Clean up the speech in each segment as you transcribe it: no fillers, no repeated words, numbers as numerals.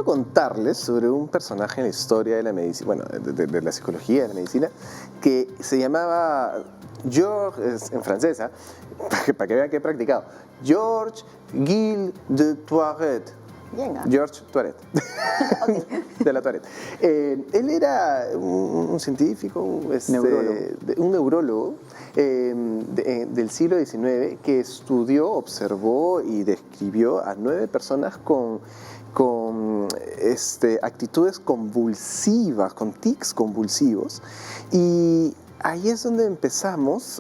contarles sobre un personaje en la historia de la medicina, bueno, de la psicología, de la medicina, que se llamaba Georges, en francesa, para que vean que he practicado, Georges Gilles de Toiret. Bien, ¿eh? Georges Toiret, Okay. de la Toiret. Él era un científico, un neurólogo del siglo XIX que estudió, observó y describió a 9 personas con actitudes convulsivas, con tics convulsivos, y ahí es donde empezamos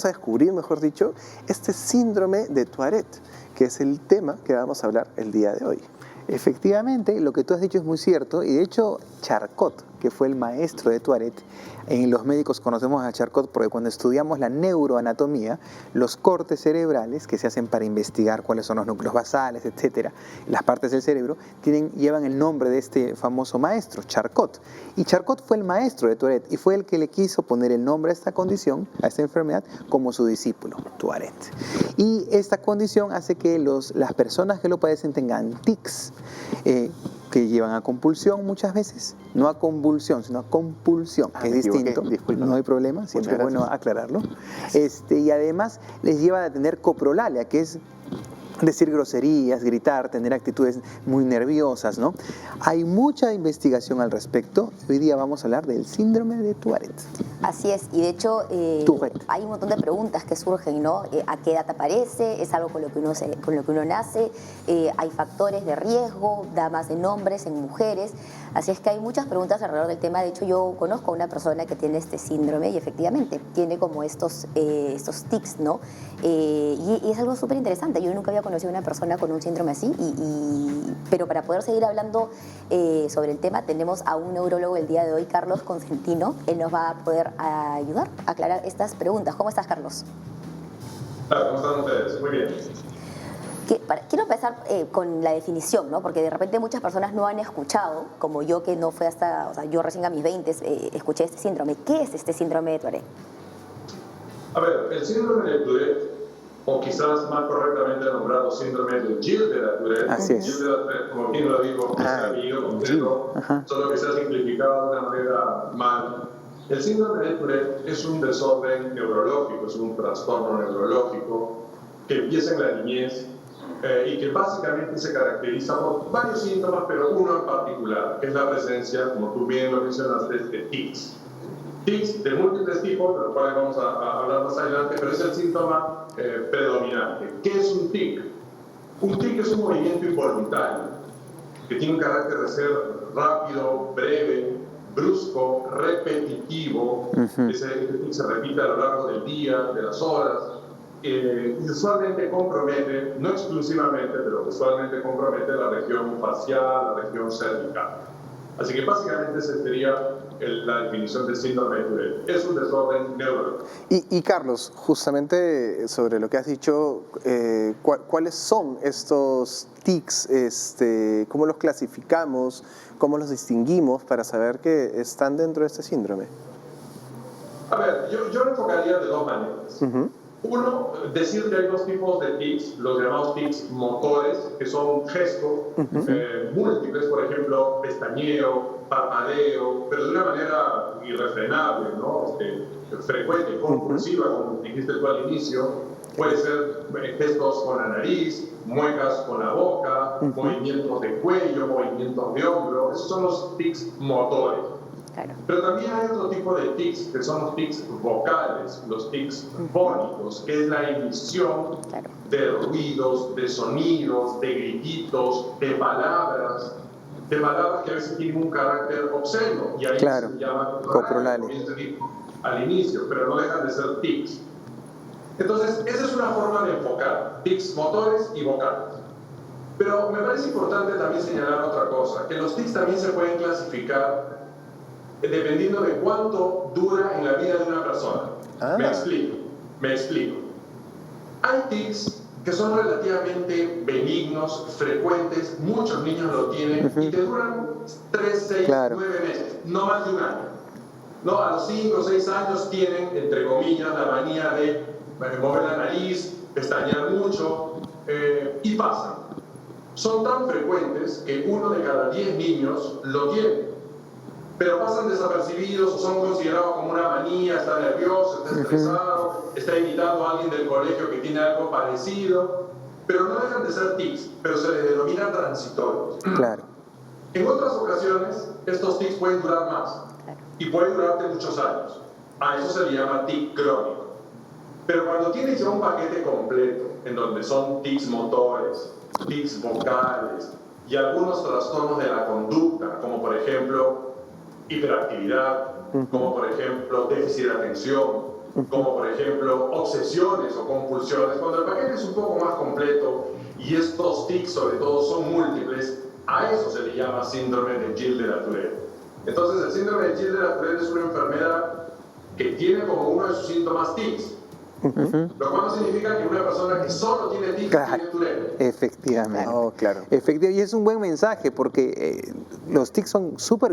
a descubrir, mejor dicho, este síndrome de Tourette, que es el tema que vamos a hablar el día de hoy. Efectivamente, lo que tú has dicho es muy cierto, y de hecho Charcot, que fue el maestro de Tourette, en los médicos conocemos a Charcot porque cuando estudiamos la neuroanatomía, los cortes cerebrales que se hacen para investigar cuáles son los núcleos basales, etcétera, las partes del cerebro, llevan el nombre de este famoso maestro, Charcot. Y Charcot fue el maestro de Tourette y fue el que le quiso poner el nombre a esta condición, a esta enfermedad, como su discípulo, Tourette. Y esta condición hace que las personas que lo padecen tengan tics, que llevan a compulsión muchas veces, no a convulsión, sino a compulsión, que es distinto, no hay problema, siempre es bueno aclararlo. Y además les lleva a tener coprolalia, que es decir groserías, gritar, tener actitudes muy nerviosas, ¿no? Hay mucha investigación al respecto. Hoy día vamos a hablar del síndrome de Tourette. Así es, y de hecho hay un montón de preguntas que surgen, ¿no? ¿A qué edad aparece? ¿Es algo con lo que uno nace? ¿Hay factores de riesgo? ¿Da más en hombres, en mujeres? Así es que hay muchas preguntas alrededor del tema. De hecho, yo conozco a una persona que tiene este síndrome y efectivamente tiene como estos tics, ¿no? Y es algo súper interesante. Yo nunca había conocido a una persona con un síndrome así, pero para poder seguir hablando sobre el tema, tenemos a un neurólogo el día de hoy, Carlos Consentino. Él nos va a poder ayudar a aclarar estas preguntas. ¿Cómo estás, Carlos? Claro, ¿cómo están ustedes? Muy bien. Quiero empezar con la definición, ¿no? Porque de repente muchas personas no han escuchado, como yo, que no fue hasta, o sea, yo recién a mis 20 escuché este síndrome. ¿Qué es este síndrome de Tourette? A ver, el síndrome de Tourette, o quizás más correctamente nombrado síndrome de Gilles de la Tourette. Así es. Gilles de la Tourette, como bien lo digo, es el apellido completo, solo que se ha simplificado de una manera mal. El síndrome de Tourette es un desorden neurológico, es un trastorno neurológico que empieza en la niñez y que básicamente se caracteriza por varios síntomas, pero uno en particular, que es la presencia, como tú bien lo mencionaste, de tics. Tics de múltiples tipos, de los cuales vamos a hablar más adelante, pero es el síntoma predominante. ¿Qué es un tic? Un tic es un movimiento involuntario que tiene un carácter de ser rápido, breve, brusco, repetitivo. Ese tic se repite a lo largo del día, de las horas. Usualmente compromete, no exclusivamente, pero usualmente compromete la región facial, la región cervical. Así que básicamente esa sería la definición del síndrome de Tourette. Es un desorden neurológico. Y Carlos, justamente sobre lo que has dicho, ¿cuáles son estos tics? ¿Cómo los clasificamos? ¿Cómo los distinguimos para saber que están dentro de este síndrome? A ver, yo lo enfocaría de dos maneras. Uno, decir que hay dos tipos de tics, los llamados tics motores, que son gestos múltiples, por ejemplo, pestañeo, parpadeo, pero de una manera irrefrenable, ¿no? Frecuente, compulsiva, como dijiste tú al inicio. Puede ser gestos con la nariz, muecas con la boca, movimientos de cuello, movimientos de hombro. Esos son los tics motores. Claro. Pero también hay otro tipo de tics, que son los tics vocales, los tics fónicos, que es la emisión de ruidos, de sonidos, de grititos, de palabras que a veces tienen un carácter obsceno, y ahí se llama coprolalia, al inicio, pero no dejan de ser tics. Entonces, esa es una forma de enfocar, tics motores y vocales. Pero me parece importante también señalar otra cosa, que los tics también se pueden clasificar dependiendo de cuánto dura en la vida de una persona. Me explico. Hay tics que son relativamente benignos, frecuentes, muchos niños lo tienen y que duran 3, 6, 9 meses, no más de un año. ¿No? A los 5 o 6 años tienen, entre comillas, la manía de mover la nariz, pestañear mucho y pasan. son tan frecuentes que 1 de cada 10 niños lo tiene, pero pasan desapercibidos o son considerados como una manía, está nervioso, está estresado, está imitando a alguien del colegio que tiene algo parecido, pero no dejan de ser tics, pero se les denomina transitorios. Claro. En otras ocasiones, estos tics pueden durar más y pueden durarte muchos años. A eso se le llama tic crónico. Pero cuando tienes ya un paquete completo, en donde son tics motores, tics vocales y algunos trastornos de la conducta, como por ejemplo hiperactividad, como por ejemplo déficit de atención, como por ejemplo obsesiones o compulsiones, cuando el paquete es un poco más completo y estos tics sobre todo son múltiples, a eso se le llama síndrome de Gilles de la Tourette. Entonces el síndrome de Gilles de la Tourette es una enfermedad que tiene como uno de sus síntomas tics. Lo cual no significa que una persona que solo tiene tics tiene Tourette. Efectivamente. Oh, claro. Y es un buen mensaje porque los tics son súper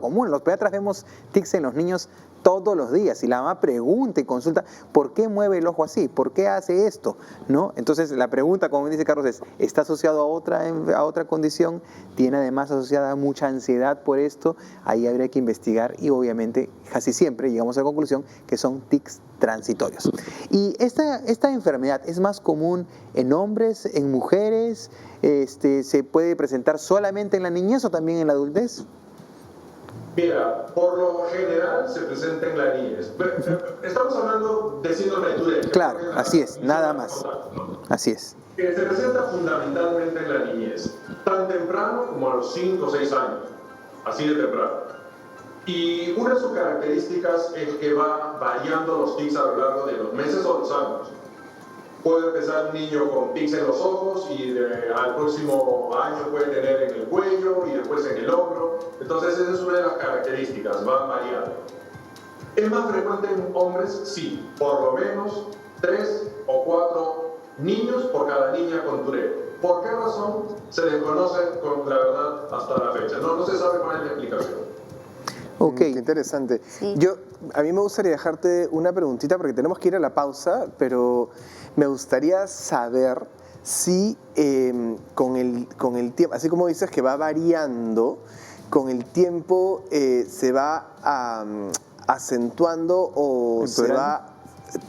comunes. Los pediatras vemos tics en los niños todos los días y la mamá pregunta y consulta ¿por qué mueve el ojo así? ¿Por qué hace esto? ¿No? Entonces la pregunta, como dice Carlos, es ¿está asociado a otra condición? ¿Tiene además asociada mucha ansiedad por esto? Ahí habría que investigar y obviamente casi siempre llegamos a la conclusión que son tics transitorios. ¿Y esta enfermedad es más común en hombres, en mujeres? ¿Se puede presentar solamente en la niñez o también en la adultez? Mira, por lo general se presenta en la niñez. Estamos hablando de síndrome de Tourette. Claro, así es, nada más. Así es. Se presenta fundamentalmente en la niñez, tan temprano como a los 5 o 6 años, así de temprano. Y una de sus características es que va variando los tics a lo largo de los meses o los años. Puede empezar un niño con tics en los ojos y al próximo año puede tener en el cuello y después en el hombro. Entonces esa es una de las características, va variando. ¿Es más frecuente en hombres? Sí, por lo menos 3 o 4 niños por cada niña con Tourette. ¿Por qué razón? Se desconoce con la verdad hasta la fecha. No se sabe cuál es la explicación. Ok. Qué interesante. Sí. A mí me gustaría dejarte una preguntita porque tenemos que ir a la pausa, pero me gustaría saber si con el tiempo, así como dices que va variando, con el tiempo se va acentuando o se va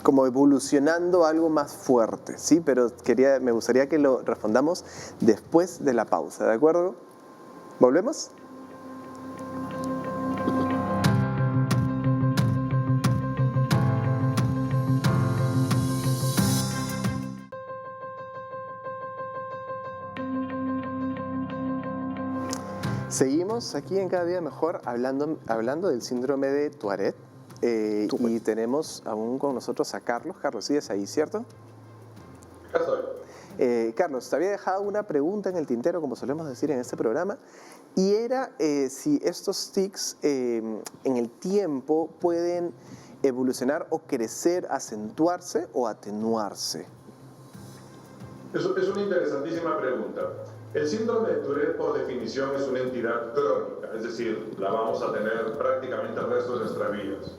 como evolucionando algo más fuerte, ¿sí? Pero me gustaría que lo respondamos después de la pausa, ¿de acuerdo? ¿Volvemos? Seguimos aquí en Cada Día Mejor hablando del síndrome de Tourette y tenemos aún con nosotros a Carlos. Carlos, ¿sigues ahí, cierto? Carlos, te había dejado una pregunta en el tintero, como solemos decir en este programa, y era si estos tics en el tiempo pueden evolucionar o crecer, acentuarse o atenuarse. Es una interesantísima pregunta. El síndrome de Tourette, por definición, es una entidad crónica, es decir, la vamos a tener prácticamente el resto de nuestras vidas,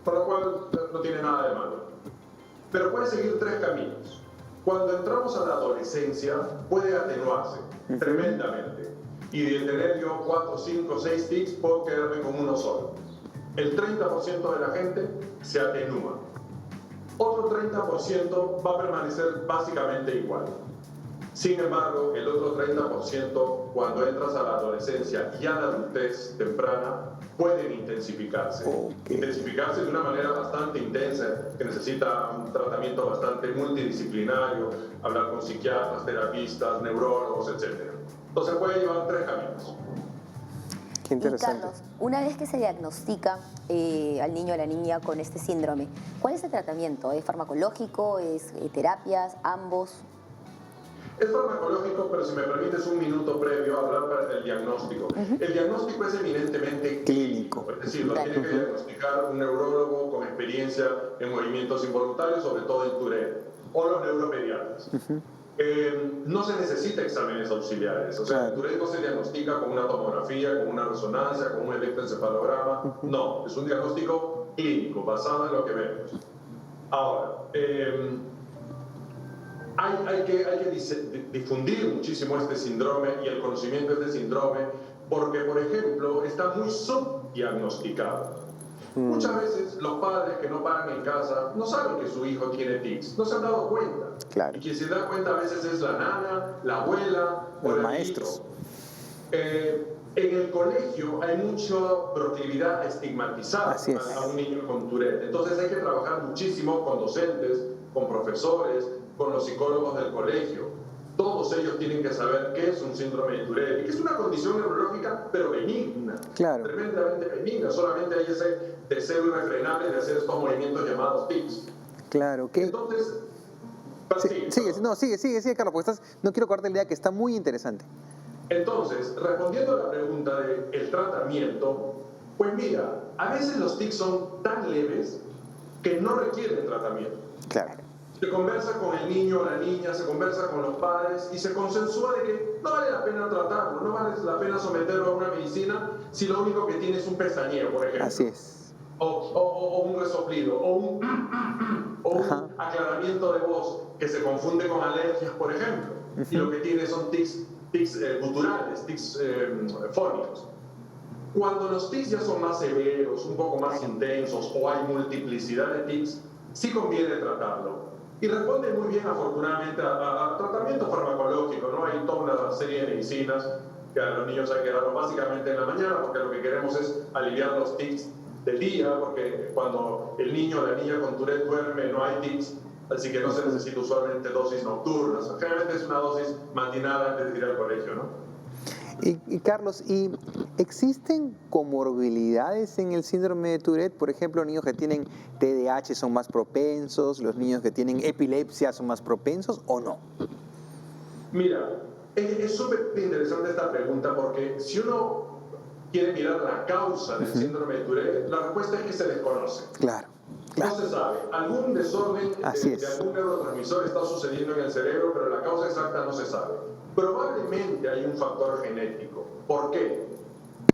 por lo cual no tiene nada de malo. Pero puede seguir 3 caminos. Cuando entramos a la adolescencia, puede atenuarse tremendamente. Y de tener yo 4, 5, 6 tics, puedo quedarme con uno solo. El 30% de la gente se atenúa. Otro 30% va a permanecer básicamente igual. Sin embargo, el otro 30%, cuando entras a la adolescencia y a la adultez temprana, pueden intensificarse. Intensificarse de una manera bastante intensa, que necesita un tratamiento bastante multidisciplinario, hablar con psiquiatras, terapistas, neurólogos, etc. Entonces puede llevar 3 caminos. Qué interesante. Y Carlos, una vez que se diagnostica al niño o a la niña con este síndrome, ¿cuál es el tratamiento? ¿Es farmacológico? ¿Es terapias? ¿Ambos? Es farmacológico, pero si me permites un minuto previo a hablar del diagnóstico. El diagnóstico es eminentemente clínico, es decir, lo tiene que diagnosticar un neurólogo con experiencia en movimientos involuntarios, sobre todo el Tourette, o los neuropediatras. No se necesita exámenes auxiliares, o sea, el Tourette no se diagnostica con una tomografía, con una resonancia, con un electroencefalograma, no, es un diagnóstico clínico, basado en lo que vemos. Ahora, hay que difundir muchísimo este síndrome y el conocimiento de este síndrome porque, por ejemplo, está muy subdiagnosticado. Muchas veces los padres que no paran en casa no saben que su hijo tiene tics, no se han dado cuenta. Claro. Y quien se da cuenta a veces es la nana, la abuela o los el maestros. En el colegio hay mucha proclividad a estigmatizar a un niño con Tourette. Entonces hay que trabajar muchísimo con docentes, con profesores, con los psicólogos del colegio. Todos ellos tienen que saber qué es un síndrome de Tourette y que es una condición neurológica, pero benigna, tremendamente benigna. Solamente hay ese deseo irrefrenable de hacer estos movimientos llamados tics. Claro, que... Entonces, sigue, Carlos, porque no quiero cortarte la idea que está muy interesante. Entonces, respondiendo a la pregunta del tratamiento, pues mira, a veces los tics son tan leves que no requieren tratamiento. Claro. Se conversa con el niño o la niña, se conversa con los padres y se consensúa de que no vale la pena tratarlo, no vale la pena someterlo a una medicina si lo único que tiene es un pestañeo, por ejemplo. Así es. O un resoplido, o un aclaramiento de voz que se confunde con alergias, por ejemplo. Y lo que tiene son tics guturales, tics fónicos. Cuando los tics ya son más severos, un poco más intensos o hay multiplicidad de tics, sí conviene tratarlo. Y responde muy bien, afortunadamente, a tratamiento farmacológico, ¿no? Hay toda una serie de medicinas que a los niños hay que darlos básicamente en la mañana, porque lo que queremos es aliviar los tics del día, porque cuando el niño o la niña con Tourette duerme no hay tics, así que no se necesita usualmente dosis nocturnas. Generalmente es una dosis matinal antes de ir al colegio, ¿no? Y Carlos, ¿y existen comorbilidades en el síndrome de Tourette? Por ejemplo, niños que tienen TDAH son más propensos, los niños que tienen epilepsia son más propensos, ¿o no? Mira, es súper interesante esta pregunta porque si uno quiere mirar la causa del síndrome de Tourette, la respuesta es que se desconoce. Claro. No se sabe. Algún desorden de algún neurotransmisor está sucediendo en el cerebro, pero la causa exacta no se sabe. Probablemente hay un factor genético. ¿Por qué?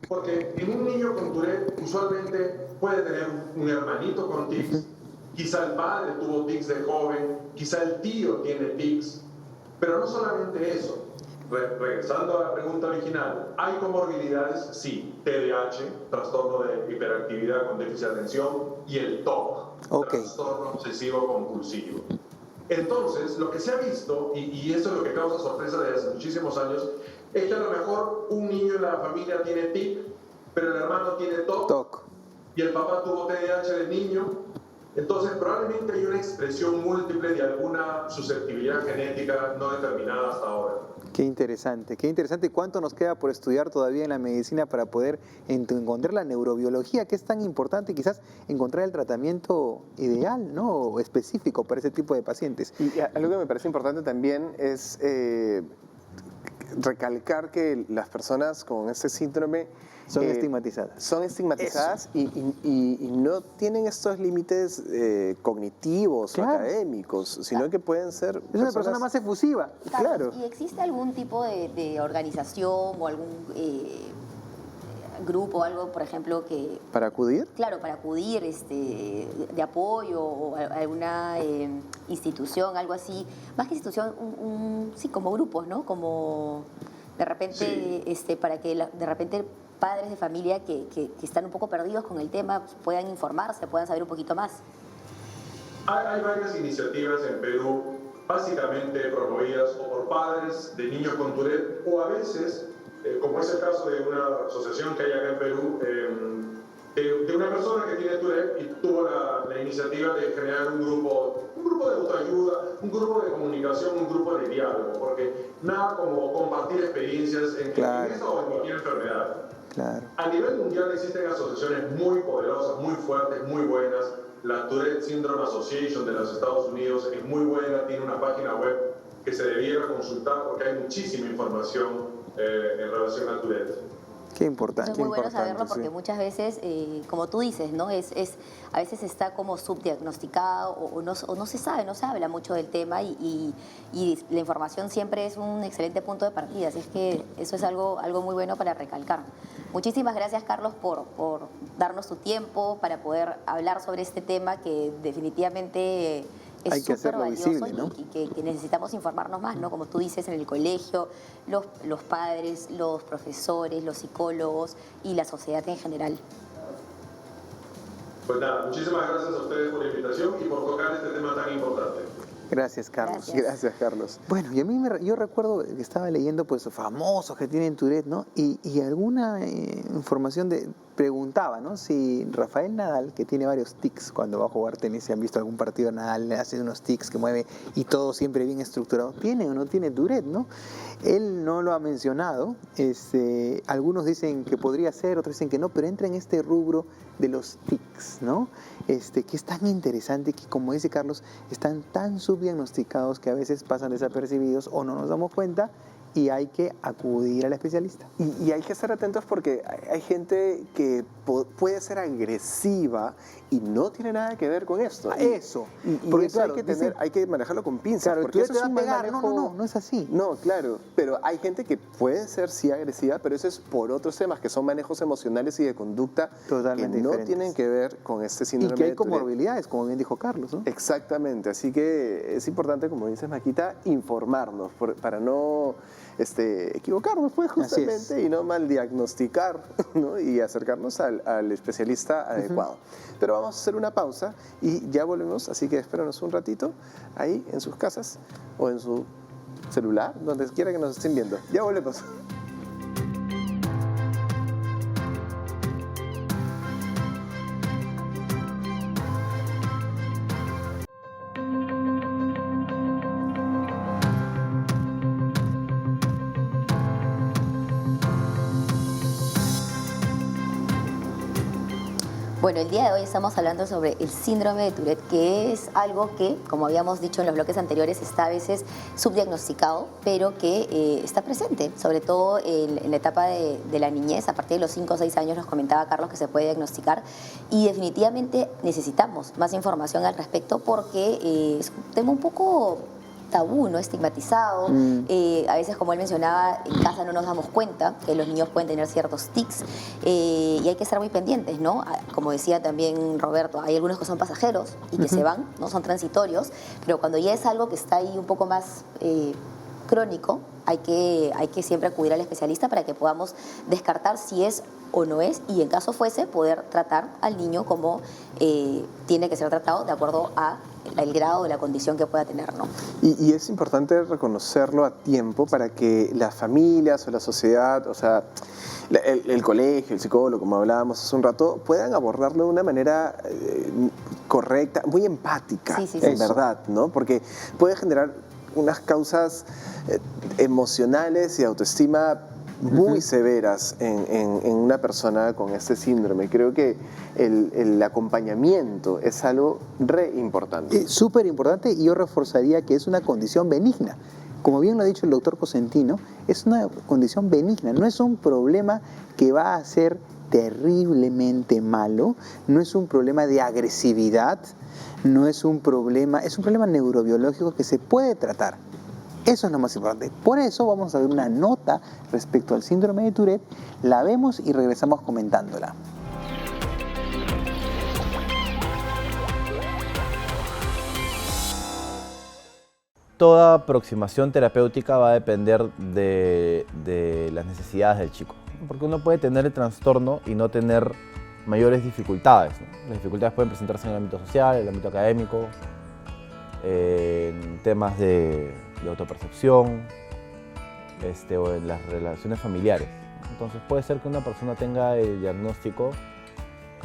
Porque en un niño con Tourette usualmente puede tener un hermanito con tics, quizá el padre tuvo tics de joven, quizá el tío tiene tics, pero no solamente eso. Regresando a la pregunta original, ¿hay comorbilidades? Sí, TDAH, trastorno de hiperactividad con déficit de atención, y el TOC, trastorno obsesivo compulsivo. Entonces, lo que se ha visto, y eso es lo que causa sorpresa desde hace muchísimos años, es que a lo mejor un niño en la familia tiene TIC, pero el hermano tiene TOC, y el papá tuvo TDAH de niño. Entonces, probablemente hay una expresión múltiple de alguna susceptibilidad genética no determinada hasta ahora. Qué interesante, qué interesante. ¿Cuánto nos queda por estudiar todavía en la medicina para poder encontrar la neurobiología, que es tan importante, y quizás encontrar el tratamiento ideal, ¿no? O específico para ese tipo de pacientes? Y algo que me parece importante también es recalcar que las personas con ese síndrome son estigmatizadas. Son estigmatizadas y no tienen estos límites cognitivos o académicos, sino que pueden ser... Es una persona más efusiva. Claro. ¿Y existe algún tipo de organización o algún grupo o algo, por ejemplo, que... ¿Para acudir? Claro, para acudir, de apoyo o alguna institución, algo así. Más que institución, sí, como grupos, ¿no? Como de repente, para que de repente padres de familia que están un poco perdidos con el tema pues, puedan informarse, puedan saber un poquito más. Hay varias iniciativas en Perú, básicamente promovidas o por padres de niños con Tourette, o a veces, como es el caso de una asociación que hay acá en Perú, de una persona que tiene Tourette y tuvo la iniciativa de generar un grupo de autoayuda, un grupo de comunicación, un grupo de diálogo, porque nada como compartir experiencias en esa o en cualquier enfermedad. Claro. A nivel mundial existen asociaciones muy poderosas, muy fuertes, muy buenas. La Tourette Syndrome Association de los Estados Unidos es muy buena, tiene una página web que se debiera consultar porque hay muchísima información en relación a Tourette. Qué importante. Es muy bueno saberlo porque muchas veces, como tú dices, ¿no? A veces está como subdiagnosticado o no se sabe, no se habla mucho del tema y la información siempre es un excelente punto de partida. Así es que eso es algo muy bueno para recalcar. Muchísimas gracias, Carlos, por darnos tu tiempo para poder hablar sobre este tema que definitivamente es súper valioso visible, ¿no? y que necesitamos informarnos más, ¿no? Como tú dices, en el colegio, los padres, los profesores, los psicólogos y la sociedad en general. Pues nada, muchísimas gracias a ustedes por la invitación y por tocar este tema tan importante. Gracias, Carlos. Gracias, Carlos. Bueno, y a mí yo recuerdo que estaba leyendo pues famosos que tienen Tourette, ¿no? Y alguna información preguntaba, ¿no? Si Rafael Nadal, que tiene varios tics cuando va a jugar tenis, si han visto algún partido de Nadal, hace unos tics que mueve y todo siempre bien estructurado, ¿tiene o no tiene Tourette, no? Él no lo ha mencionado, algunos dicen que podría ser, otros dicen que no, pero entra en este rubro de los tics, ¿no? Que es tan interesante que, como dice Carlos, están tan subdiagnosticados que a veces pasan desapercibidos o no nos damos cuenta y hay que acudir al especialista. Y hay que estar atentos porque hay gente que puede ser agresiva y no tiene nada que ver con esto. Eso. Porque eso claro, hay que manejarlo con pinzas. Claro, porque eso te va a pegar. No es así. No, claro. Pero hay gente que puede ser sí agresiva, pero eso es por otros temas que son manejos emocionales y de conducta totalmente que no diferentes. Tienen que ver con este síndrome y que hay de Tourette. comorbilidades, como bien dijo Carlos, ¿no? Exactamente. Así que es importante, como dices, Maquita, informarnos para no equivocarnos, pues, justamente, y no mal diagnosticar, ¿no? Y acercarnos al especialista adecuado. Pero vamos a hacer una pausa y ya volvemos, así que espéranos un ratito ahí en sus casas o en su celular, donde quiera que nos estén viendo. Ya volvemos. Bueno, el día de hoy estamos hablando sobre el síndrome de Tourette, que es algo que, como habíamos dicho en los bloques anteriores, está a veces subdiagnosticado, pero que está presente, sobre todo en la etapa de la niñez. A partir de los 5 o 6 años nos comentaba Carlos que se puede diagnosticar y definitivamente necesitamos más información al respecto porque es un tema un poco tabú, ¿no? Estigmatizado. A veces, como él mencionaba, en casa no nos damos cuenta que los niños pueden tener ciertos tics y hay que estar muy pendientes, ¿no? Como decía también Roberto, hay algunos que son pasajeros y que se van, ¿no? Son transitorios, pero cuando ya es algo que está ahí un poco más crónico, hay que siempre acudir al especialista para que podamos descartar si es o no es, y en caso fuese, poder tratar al niño como tiene que ser tratado de acuerdo al grado de la condición que pueda tener, ¿no? Y es importante reconocerlo a tiempo para que las familias o la sociedad, o sea, el colegio, el psicólogo, como hablábamos hace un rato, puedan abordarlo de una manera correcta, muy empática, en verdad, ¿no? Porque puede generar unas causas emocionales y de autoestima muy severas en una persona con este síndrome. Creo que el acompañamiento es algo re importante. Súper importante, y yo reforzaría que es una condición benigna. Como bien lo ha dicho el doctor Cosentino, es una condición benigna, no es un problema que va a ser terriblemente malo, no es un problema de agresividad, no es un problema, es un problema neurobiológico que se puede tratar. Eso es lo más importante. Por eso vamos a ver una nota respecto al síndrome de Tourette, la vemos y regresamos comentándola. Toda aproximación terapéutica va a depender de las necesidades del chico, porque uno puede tener el trastorno y no tener mayores dificultades, ¿no? Las dificultades pueden presentarse en el ámbito social, en el ámbito académico, en temas de autopercepción o en las relaciones familiares. Entonces puede ser que una persona tenga el diagnóstico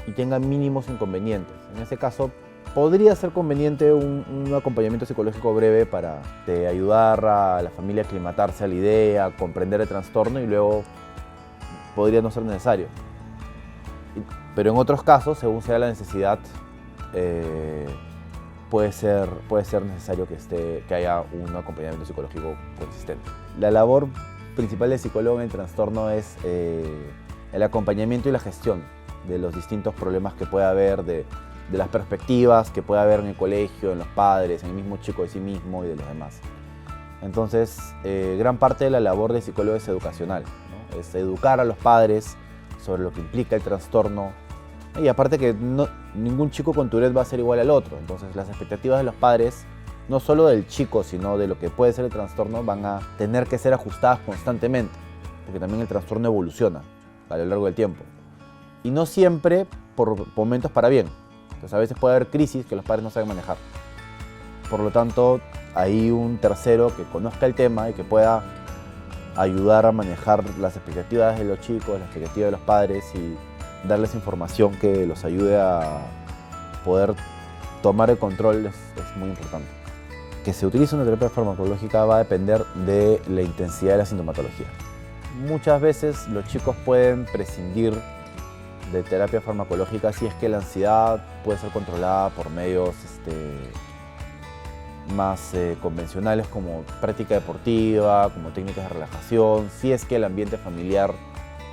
y tenga mínimos inconvenientes. En ese caso podría ser conveniente un acompañamiento psicológico breve para ayudar a la familia a aclimatarse a la idea, comprender el trastorno, y luego podría no ser necesario. Pero en otros casos, según sea la necesidad, puede ser necesario que haya un acompañamiento psicológico consistente. La labor principal del psicólogo en el trastorno es el acompañamiento y la gestión de los distintos problemas que puede haber, de las perspectivas que puede haber en el colegio, en los padres, en el mismo chico de sí mismo y de los demás. Entonces, gran parte de la labor del psicólogo es educacional, ¿no? Es educar a los padres sobre lo que implica el trastorno, Y aparte que ningún chico con Tourette va a ser igual al otro. Entonces las expectativas de los padres, no solo del chico, sino de lo que puede ser el trastorno, van a tener que ser ajustadas constantemente. Porque también el trastorno evoluciona a lo largo del tiempo. Y no siempre por momentos para bien. Entonces a veces puede haber crisis que los padres no saben manejar. Por lo tanto, hay un tercero que conozca el tema y que pueda ayudar a manejar las expectativas de los chicos, las expectativas de los padres y darles información que los ayude a poder tomar el control es muy importante. Que se utilice una terapia farmacológica va a depender de la intensidad de la sintomatología. Muchas veces los chicos pueden prescindir de terapia farmacológica si es que la ansiedad puede ser controlada por medios más convencionales como práctica deportiva, como técnicas de relajación, si es que el ambiente familiar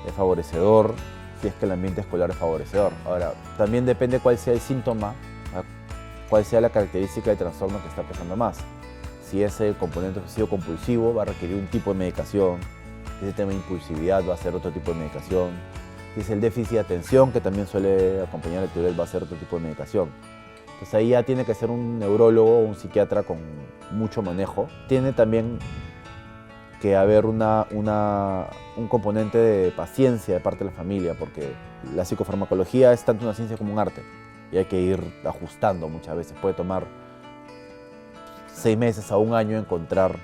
es favorecedor, si es que el ambiente escolar es favorecedor. Ahora, también depende cuál sea el síntoma, cuál sea la característica del trastorno que está pesando más. Si es el componente obsesivo compulsivo, va a requerir un tipo de medicación. Si es el tema de impulsividad, va a ser otro tipo de medicación. Si es el déficit de atención, que también suele acompañar el Tourette, va a ser otro tipo de medicación. Entonces ahí ya tiene que ser un neurólogo o un psiquiatra con mucho manejo. Tiene también que haber un componente de paciencia de parte de la familia, porque la psicofarmacología es tanto una ciencia como un arte y hay que ir ajustando muchas veces. Puede tomar 6 meses a 1 año encontrar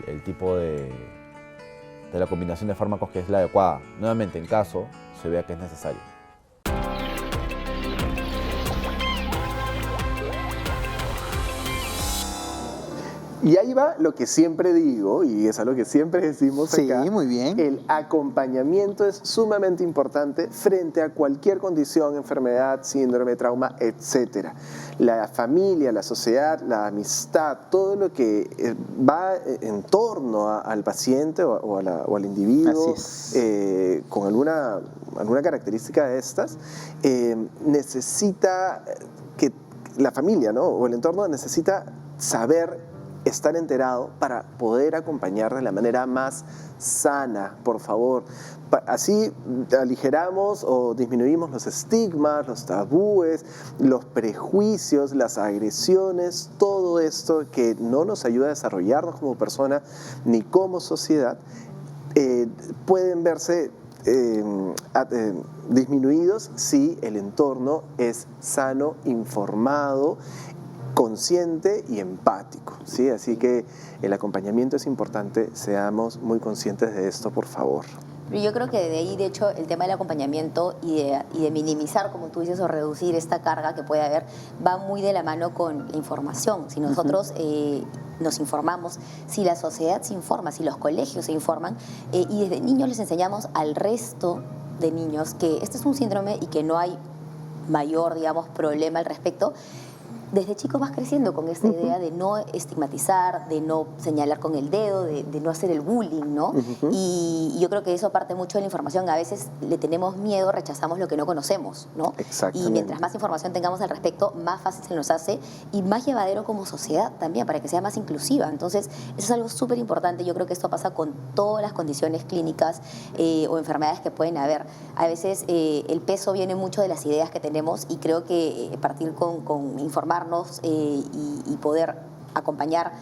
el tipo de la combinación de fármacos que es la adecuada, nuevamente en caso se vea que es necesario. Y ahí va lo que siempre digo, y es algo que siempre decimos acá. Sí, muy bien. El acompañamiento es sumamente importante frente a cualquier condición, enfermedad, síndrome, trauma, etc. La familia, la sociedad, la amistad, todo lo que va en torno al paciente o al individuo con alguna característica de estas, necesita que la familia, ¿no? O el entorno necesita saber, estar enterado para poder acompañar de la manera más sana, por favor. Así aligeramos o disminuimos los estigmas, los tabúes, los prejuicios, las agresiones, todo esto que no nos ayuda a desarrollarnos como persona ni como sociedad, pueden verse disminuidos si el entorno es sano, informado, consciente y empático, ¿sí? Así que el acompañamiento es importante, seamos muy conscientes de esto, por favor. Pero yo creo que de ahí, de hecho, el tema del acompañamiento y de minimizar, como tú dices, o reducir esta carga que puede haber, va muy de la mano con la información. Si nosotros nos informamos, si la sociedad se informa, si los colegios se informan, y desde niños les enseñamos al resto de niños que este es un síndrome y que no hay mayor, digamos, problema al respecto, desde chico vas creciendo con esta idea de no estigmatizar, de no señalar con el dedo, de no hacer el bullying, ¿no? Y yo creo que eso parte mucho de la información. A veces le tenemos miedo, rechazamos lo que no conocemos, ¿no? Exactamente. Y mientras más información tengamos al respecto, más fácil se nos hace y más llevadero como sociedad también, para que sea más inclusiva. Entonces, eso es algo súper importante. Yo creo que esto pasa con todas las condiciones clínicas o enfermedades que pueden haber. A veces el peso viene mucho de las ideas que tenemos y creo que partir con informar y poder acompañar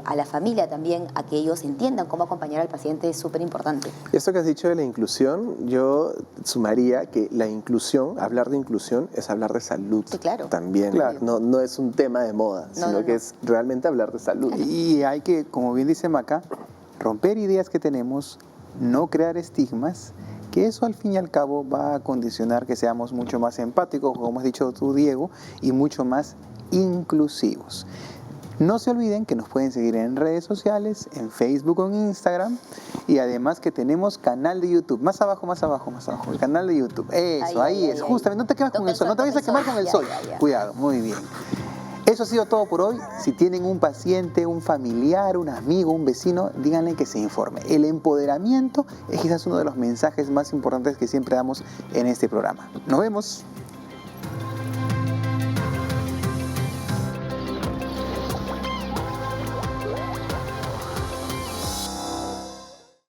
a la familia también, a que ellos entiendan cómo acompañar al paciente, es súper importante. Esto que has dicho de la inclusión, yo sumaría que la inclusión, hablar de inclusión es hablar de salud. Sí, claro. También. Claro. No es un tema de moda, sino que es realmente hablar de salud. Y hay que, como bien dice Maca, romper ideas que tenemos, no crear estigmas, que eso al fin y al cabo va a condicionar que seamos mucho más empáticos, como has dicho tú, Diego, y mucho más inclusivos. No se olviden que nos pueden seguir en redes sociales, en Facebook o en Instagram, y además que tenemos canal de YouTube. Más abajo, el canal de YouTube. Eso, ahí es, justamente. No te quemes con el sol, no te vayas a quemar con el sol. Cuidado, muy bien. Eso ha sido todo por hoy. Si tienen un paciente, un familiar, un amigo, un vecino, díganle que se informe. El empoderamiento es quizás uno de los mensajes más importantes que siempre damos en este programa. Nos vemos.